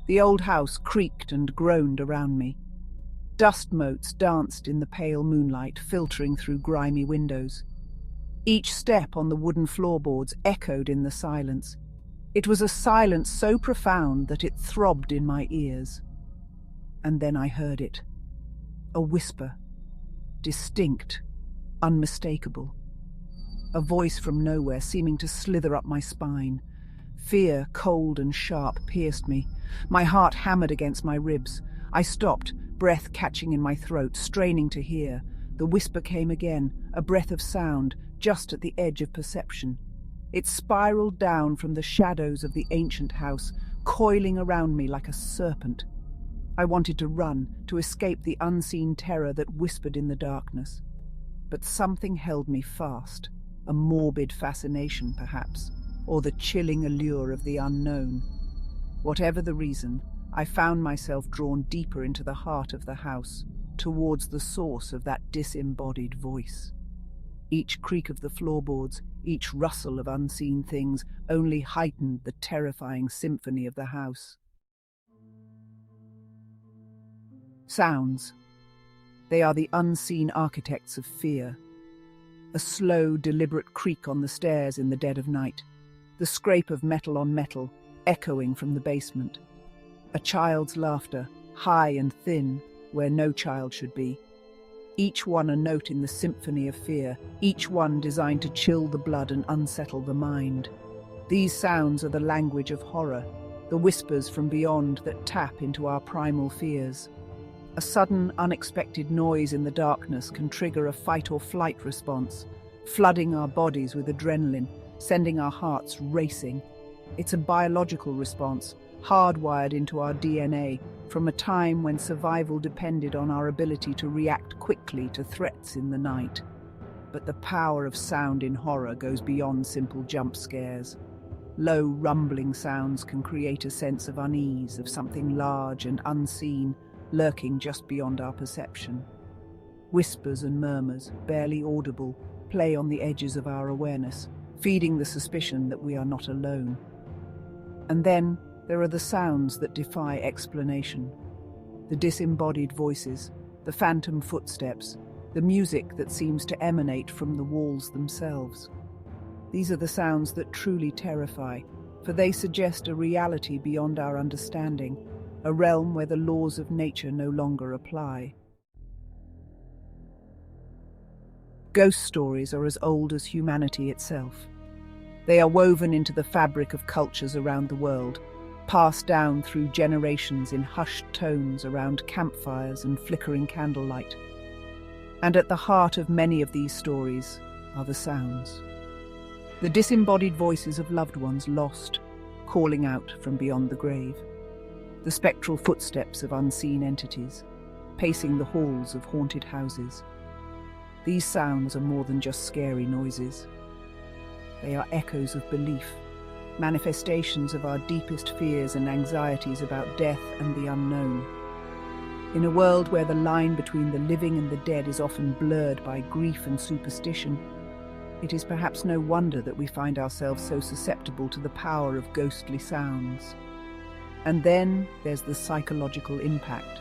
The old house creaked and groaned around me. Dust motes danced in the pale moonlight, filtering through grimy windows. Each step on the wooden floorboards echoed in the silence. It was a silence so profound that it throbbed in my ears. And then I heard it. A whisper. Distinct. Unmistakable. A voice from nowhere, seeming to slither up my spine. Fear, cold and sharp, pierced me. My heart hammered against my ribs. I stopped, breath catching in my throat, straining to hear. The whisper came again, a breath of sound, just at the edge of perception. It spiraled down from the shadows of the ancient house, coiling around me like a serpent. I wanted to run, to escape the unseen terror that whispered in the darkness. But something held me fast, a morbid fascination, perhaps, or the chilling allure of the unknown. Whatever the reason, I found myself drawn deeper into the heart of the house, towards the source of that disembodied voice. Each creak of the floorboards, each rustle of unseen things, only heightened the terrifying symphony of the house. Sounds. They are the unseen architects of fear. A slow, deliberate creak on the stairs in the dead of night. The scrape of metal on metal, echoing from the basement. A child's laughter, high and thin, where no child should be. Each one a note in the symphony of fear, each one designed to chill the blood and unsettle the mind. These sounds are the language of horror, the whispers from beyond that tap into our primal fears. A sudden, unexpected noise in the darkness can trigger a fight-or-flight response, flooding our bodies with adrenaline, sending our hearts racing. It's a biological response, hardwired into our DNA, from a time when survival depended on our ability to react quickly to threats in the night. But the power of sound in horror goes beyond simple jump scares. Low, rumbling sounds can create a sense of unease, of something large and unseen, lurking just beyond our perception. Whispers and murmurs, barely audible, play on the edges of our awareness, feeding the suspicion that we are not alone. And then there are the sounds that defy explanation. The disembodied voices, the phantom footsteps, the music that seems to emanate from the walls themselves. These are the sounds that truly terrify, for they suggest a reality beyond our understanding, a realm where the laws of nature no longer apply. Ghost stories are as old as humanity itself. They are woven into the fabric of cultures around the world, passed down through generations in hushed tones around campfires and flickering candlelight. And at the heart of many of these stories are the sounds. The disembodied voices of loved ones lost, calling out from beyond the grave. The spectral footsteps of unseen entities, pacing the halls of haunted houses. These sounds are more than just scary noises. They are echoes of belief, manifestations of our deepest fears and anxieties about death and the unknown. In a world where the line between the living and the dead is often blurred by grief and superstition, it is perhaps no wonder that we find ourselves so susceptible to the power of ghostly sounds. And then there's the psychological impact.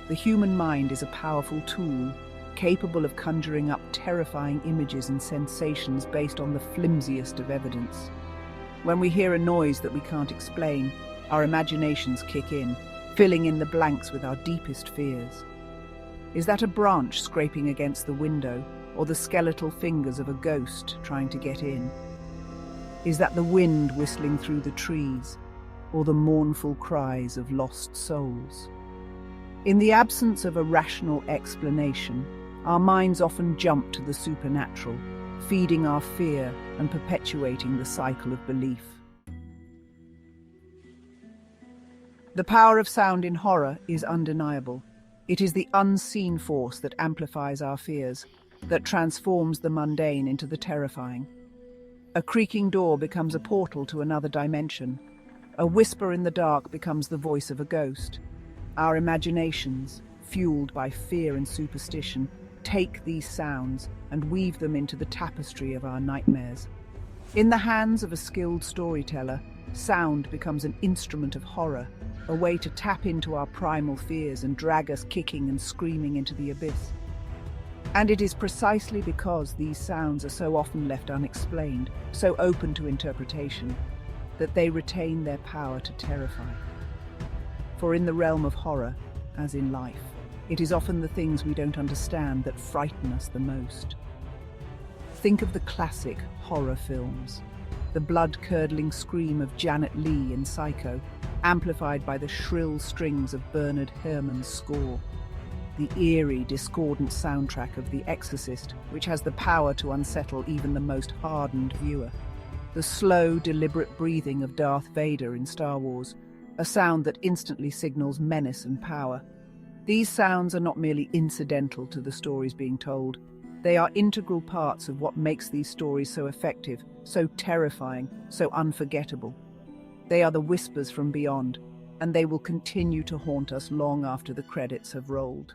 The human mind is a powerful tool, capable of conjuring up terrifying images and sensations based on the flimsiest of evidence. When we hear a noise that we can't explain, our imaginations kick in, filling in the blanks with our deepest fears. Is that a branch scraping against the window, or the skeletal fingers of a ghost trying to get in? Is that the wind whistling through the trees, or the mournful cries of lost souls? In the absence of a rational explanation, our minds often jump to the supernatural, feeding our fear and perpetuating the cycle of belief. The power of sound in horror is undeniable. It is the unseen force that amplifies our fears, that transforms the mundane into the terrifying. A creaking door becomes a portal to another dimension. A whisper in the dark becomes the voice of a ghost. Our imaginations, fueled by fear and superstition, take these sounds and weave them into the tapestry of our nightmares. In the hands of a skilled storyteller, sound becomes an instrument of horror, a way to tap into our primal fears and drag us kicking and screaming into the abyss. And it is precisely because these sounds are so often left unexplained, so open to interpretation, that they retain their power to terrify. For in the realm of horror, as in life, it is often the things we don't understand that frighten us the most. Think of the classic horror films. The blood-curdling scream of Janet Leigh in Psycho, amplified by the shrill strings of Bernard Herrmann's score. The eerie, discordant soundtrack of The Exorcist, which has the power to unsettle even the most hardened viewer. The slow, deliberate breathing of Darth Vader in Star Wars, a sound that instantly signals menace and power. These sounds are not merely incidental to the stories being told. They are integral parts of what makes these stories so effective, so terrifying, so unforgettable. They are the whispers from beyond, and they will continue to haunt us long after the credits have rolled.